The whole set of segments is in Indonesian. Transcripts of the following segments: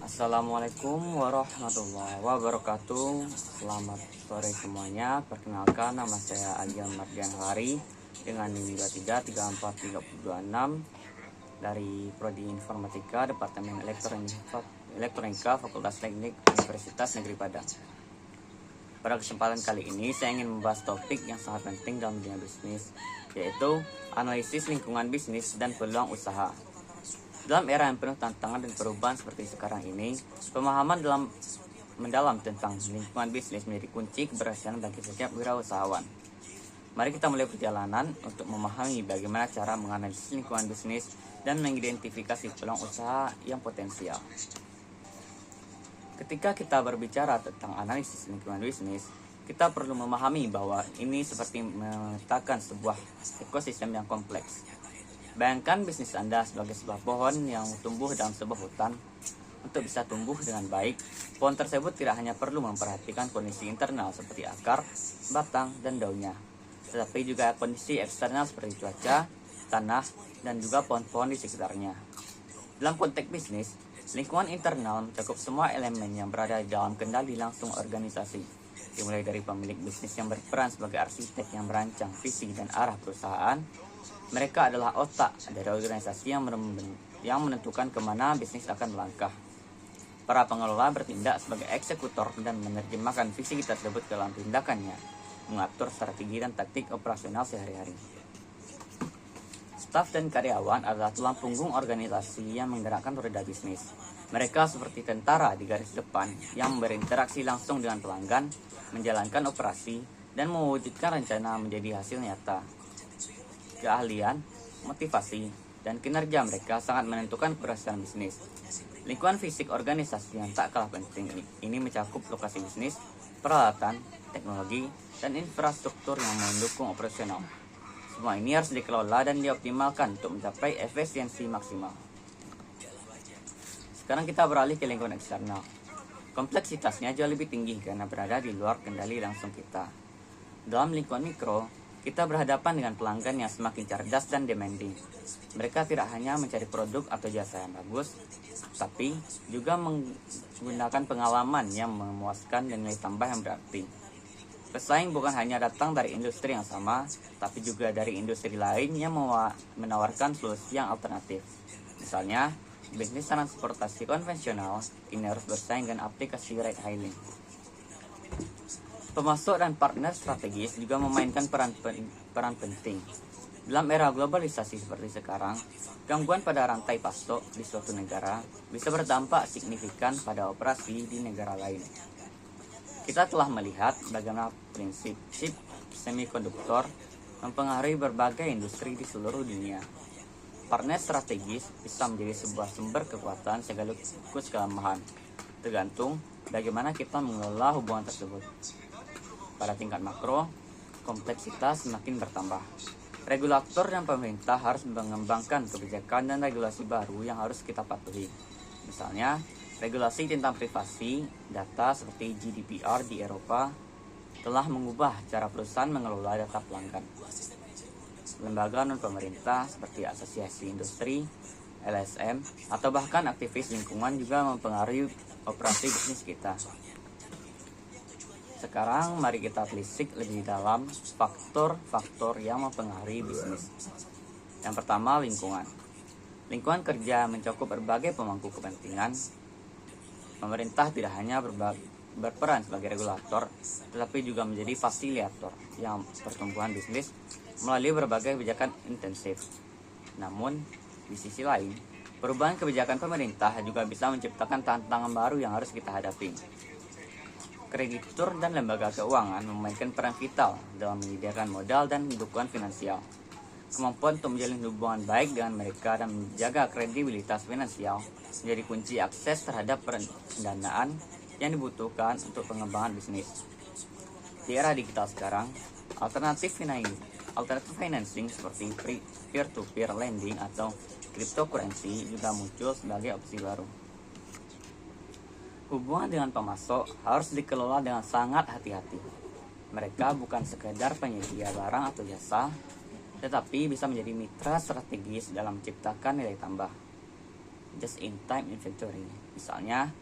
Assalamualaikum warahmatullahi wabarakatuh. Selamat sore semuanya. Perkenalkan, nama saya Aljan Mardian Hari dengan NIM 23343026 dari Prodi Informatika Departemen Elektronika Fakultas Teknik Universitas Negeri Padang. Pada kesempatan kali ini saya ingin membahas topik yang sangat penting dalam dunia bisnis, yaitu analisis lingkungan bisnis dan peluang usaha. Dalam era yang penuh tantangan dan perubahan seperti sekarang ini, pemahaman mendalam tentang lingkungan bisnis menjadi kunci keberhasilan bagi setiap wirausahawan. Mari kita mulai perjalanan untuk memahami bagaimana cara menganalisis lingkungan bisnis dan mengidentifikasi peluang usaha yang potensial. Ketika kita berbicara tentang analisis lingkungan bisnis, kita perlu memahami bahwa ini seperti memetakan sebuah ekosistem yang kompleks. Bayangkan bisnis Anda sebagai sebuah pohon yang tumbuh dalam sebuah hutan. Untuk bisa tumbuh dengan baik, pohon tersebut tidak hanya perlu memperhatikan kondisi internal seperti akar, batang, dan daunnya, tetapi juga kondisi eksternal seperti cuaca, tanah, dan juga pohon-pohon di sekitarnya. Dalam konteks bisnis, lingkungan internal mencakup semua elemen yang berada di dalam kendali langsung organisasi, dimulai dari pemilik bisnis yang berperan sebagai arsitek yang merancang visi dan arah perusahaan. Mereka adalah otak dari organisasi yang menentukan kemana bisnis akan melangkah. Para pengelola bertindak sebagai eksekutor dan menerjemahkan visi tersebut ke dalam tindakannya, mengatur strategi dan taktik operasional sehari-hari. Staf dan karyawan adalah tulang punggung organisasi yang menggerakkan roda bisnis. Mereka seperti tentara di garis depan yang berinteraksi langsung dengan pelanggan, menjalankan operasi, dan mewujudkan rencana menjadi hasil nyata. Keahlian, motivasi, dan kinerja mereka sangat menentukan keberhasilan bisnis. Lingkungan fisik organisasi yang tak kalah penting ini mencakup lokasi bisnis, peralatan, teknologi, dan infrastruktur yang mendukung operasional. Semua ini harus dikelola dan dioptimalkan untuk mencapai efisiensi maksimal. Sekarang kita beralih ke lingkungan eksternal. Kompleksitasnya jauh lebih tinggi karena berada di luar kendali langsung kita. Dalam lingkungan mikro, kita berhadapan dengan pelanggan yang semakin cerdas dan demanding. Mereka tidak hanya mencari produk atau jasa yang bagus, tapi juga menggunakan pengalaman yang memuaskan dan nilai tambah yang berarti. Pesaing bukan hanya datang dari industri yang sama, tapi juga dari industri lain yang menawarkan solusi yang alternatif. Misalnya, bisnis transportasi konvensional ini harus bersaing dengan aplikasi ride hailing. Pemasok dan partner strategis juga memainkan peran penting. Dalam era globalisasi seperti sekarang, gangguan pada rantai pasok di suatu negara bisa berdampak signifikan pada operasi di negara lain. Kita telah melihat bagaimana prinsip chip semikonduktor mempengaruhi berbagai industri di seluruh dunia. Partner strategis bisa menjadi sebuah sumber kekuatan sekaligus kelemahan, tergantung bagaimana kita mengelola hubungan tersebut. Pada tingkat makro, kompleksitas semakin bertambah. Regulator dan pemerintah harus mengembangkan kebijakan dan regulasi baru yang harus kita patuhi. Misalnya, regulasi tentang privasi data seperti GDPR di Eropa telah mengubah cara perusahaan mengelola data pelanggan. Lembaga non-pemerintah seperti Asosiasi Industri, LSM, atau bahkan aktivis lingkungan juga mempengaruhi operasi bisnis kita. Sekarang mari kita telisik lebih dalam faktor-faktor yang mempengaruhi bisnis. Yang pertama, lingkungan. Lingkungan kerja mencakup berbagai pemangku kepentingan. Pemerintah tidak hanya berperan sebagai regulator, tetapi juga menjadi fasilitator yang pertumbuhan bisnis melalui berbagai kebijakan intensif. Namun, di sisi lain, perubahan kebijakan pemerintah juga bisa menciptakan tantangan baru yang harus kita hadapi. Kreditur dan lembaga keuangan memainkan peran vital dalam menyediakan modal dan dukungan finansial. Kemampuan untuk menjalin hubungan baik dengan mereka dan menjaga kredibilitas finansial menjadi kunci akses terhadap pendanaan yang dibutuhkan untuk pengembangan bisnis. Di era digital sekarang, alternatif financing seperti peer-to-peer lending atau cryptocurrency juga muncul sebagai opsi baru. Hubungan dengan pemasok harus dikelola dengan sangat hati-hati. Mereka bukan sekedar penyedia barang atau jasa, tetapi bisa menjadi mitra strategis dalam menciptakan nilai tambah. just-in-time inventory. Misalnya,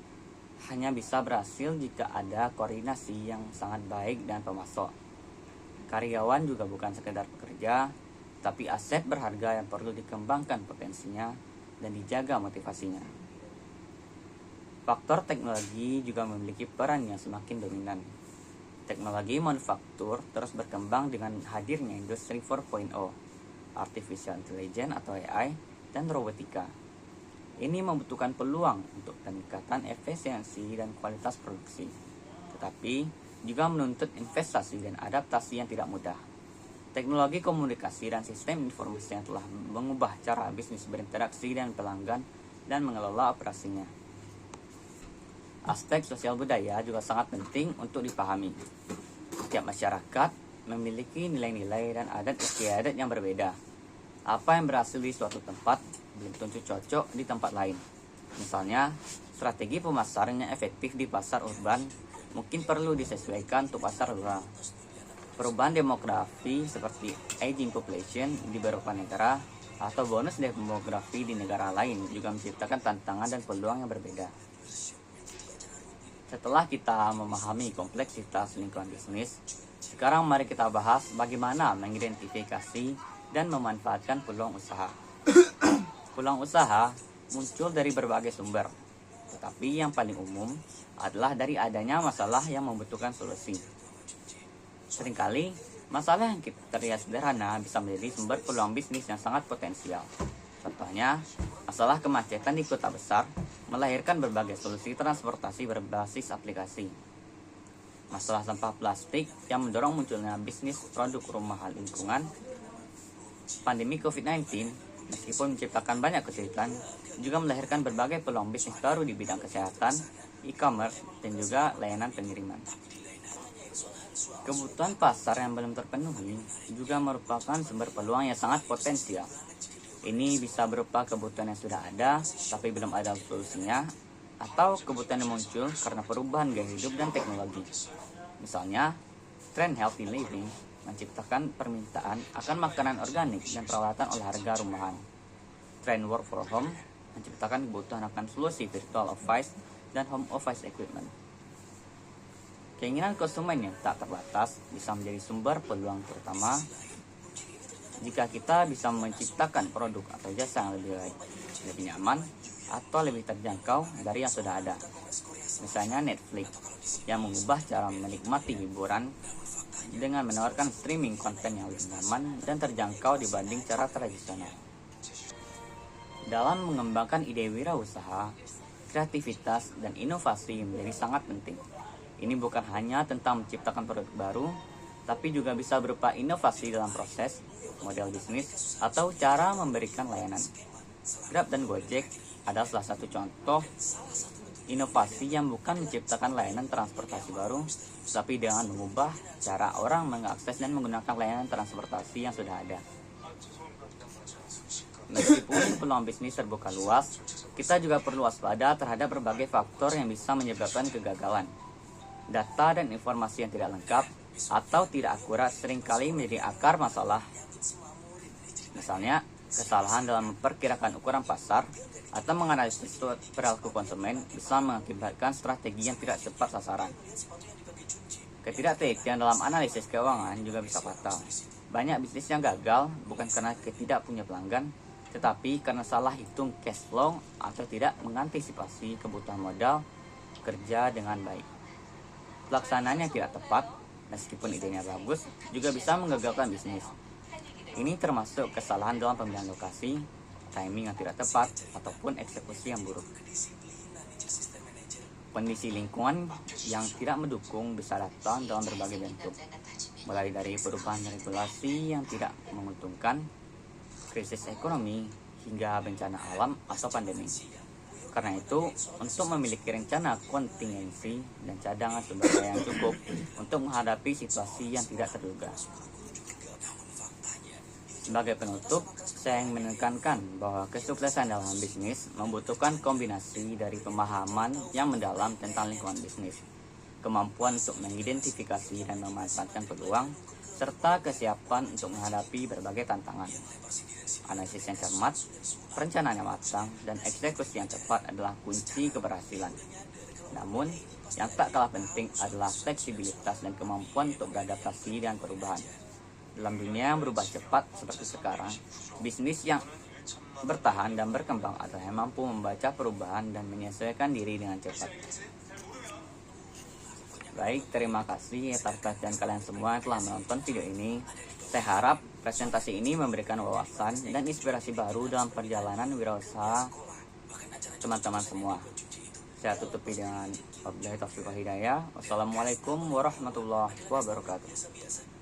hanya bisa berhasil jika ada koordinasi yang sangat baik dengan pemasok. Karyawan juga bukan sekedar pekerja, tapi aset berharga yang perlu dikembangkan potensinya dan dijaga motivasinya. Faktor teknologi juga memiliki peran yang semakin dominan. Teknologi manufaktur terus berkembang dengan hadirnya industri 4.0, artificial intelligence atau AI, dan robotika. Ini membutuhkan peluang untuk peningkatan efisiensi dan kualitas produksi, tetapi juga menuntut investasi dan adaptasi yang tidak mudah. Teknologi komunikasi dan sistem informasi yang telah mengubah cara bisnis berinteraksi dengan pelanggan dan mengelola operasinya. Aspek sosial budaya juga sangat penting untuk dipahami. Setiap masyarakat memiliki nilai-nilai dan adat istiadat yang berbeda. Apa yang berhasil di suatu tempat belum tentu cocok di tempat lain. Misalnya, strategi pemasaran yang efektif di pasar urban mungkin perlu disesuaikan untuk pasar rural. Perubahan demografi seperti aging population di beberapa negara atau bonus demografi di negara lain juga menciptakan tantangan dan peluang yang berbeda. Setelah kita memahami kompleksitas lingkungan bisnis, sekarang mari kita bahas bagaimana mengidentifikasi dan memanfaatkan peluang usaha. Peluang usaha muncul dari berbagai sumber, tetapi yang paling umum adalah dari adanya masalah yang membutuhkan solusi. Seringkali, masalah yang terlihat sederhana bisa menjadi sumber peluang bisnis yang sangat potensial. Contohnya, masalah kemacetan di kota besar melahirkan berbagai solusi transportasi berbasis aplikasi. Masalah sampah plastik yang mendorong munculnya bisnis produk rumah lingkungan. Pandemi COVID-19, meskipun menciptakan banyak kesulitan, juga melahirkan berbagai peluang bisnis baru di bidang kesehatan, e-commerce, dan juga layanan pengiriman. Kebutuhan pasar yang belum terpenuhi juga merupakan sumber peluang yang sangat potensial. Ini bisa berupa kebutuhan yang sudah ada, tapi belum ada solusinya, atau kebutuhan yang muncul karena perubahan gaya hidup dan teknologi. Misalnya, tren healthy living menciptakan permintaan akan makanan organik dan peralatan olahraga rumahan. Tren work from home menciptakan kebutuhan akan solusi virtual office dan home office equipment. Keinginan konsumen yang tak terbatas bisa menjadi sumber peluang, terutama jika kita bisa menciptakan produk atau jasa yang lebih baik, lebih nyaman, atau lebih terjangkau dari yang sudah ada. Misalnya Netflix yang mengubah cara menikmati hiburan dengan menawarkan streaming konten yang lebih nyaman dan terjangkau dibanding cara tradisional. Dalam mengembangkan ide wirausaha, kreativitas dan inovasi menjadi sangat penting. Ini bukan hanya tentang menciptakan produk baru, tapi juga bisa berupa inovasi dalam proses, model bisnis, atau cara memberikan layanan. Grab dan Gojek adalah salah satu contoh inovasi yang bukan menciptakan layanan transportasi baru, tapi dengan mengubah cara orang mengakses dan menggunakan layanan transportasi yang sudah ada. Meskipun peluang bisnis terbuka luas, kita juga perlu waspada terhadap berbagai faktor yang bisa menyebabkan kegagalan. Data dan informasi yang tidak lengkap atau tidak akurat seringkali menjadi akar masalah. Misalnya, kesalahan dalam memperkirakan ukuran pasar atau menganalisis perilaku konsumen bisa mengakibatkan strategi yang tidak tepat sasaran. Ketidaktelitian dalam analisis keuangan juga bisa fatal. Banyak bisnis yang gagal bukan karena tidak punya pelanggan, tetapi karena salah hitung cash flow atau tidak mengantisipasi kebutuhan modal kerja dengan baik. Pelaksanaan yang tidak tepat, meskipun idenya bagus, juga bisa menggagalkan bisnis. Ini termasuk kesalahan dalam pemilihan lokasi, timing yang tidak tepat, ataupun eksekusi yang buruk. Kondisi lingkungan yang tidak mendukung bisa datang dalam berbagai bentuk, mulai dari perubahan regulasi yang tidak menguntungkan, krisis ekonomi, hingga bencana alam atau pandemi. Karena itu, untuk memiliki rencana kontingensi dan cadangan sumber daya yang cukup untuk menghadapi situasi yang tidak terduga. Sebagai penutup, saya ingin menekankan bahwa kesuksesan dalam bisnis membutuhkan kombinasi dari pemahaman yang mendalam tentang lingkungan bisnis, kemampuan untuk mengidentifikasi dan memanfaatkan peluang, serta kesiapan untuk menghadapi berbagai tantangan. Analisis yang cermat, perencanaan yang matang, dan eksekusi yang tepat adalah kunci keberhasilan. Namun, yang tak kalah penting adalah fleksibilitas dan kemampuan untuk beradaptasi dengan perubahan. Dalam dunia yang berubah cepat seperti sekarang, bisnis yang bertahan dan berkembang adalah yang mampu membaca perubahan dan menyesuaikan diri dengan cepat. Baik, terima kasih atas perhatian kalian semua yang telah menonton video ini. Saya harap presentasi ini memberikan wawasan dan inspirasi baru dalam perjalanan wirausaha teman-teman semua. Saya tutupi dengan wabillahi taufiq wal hidayah. Wassalamualaikum warahmatullahi wabarakatuh.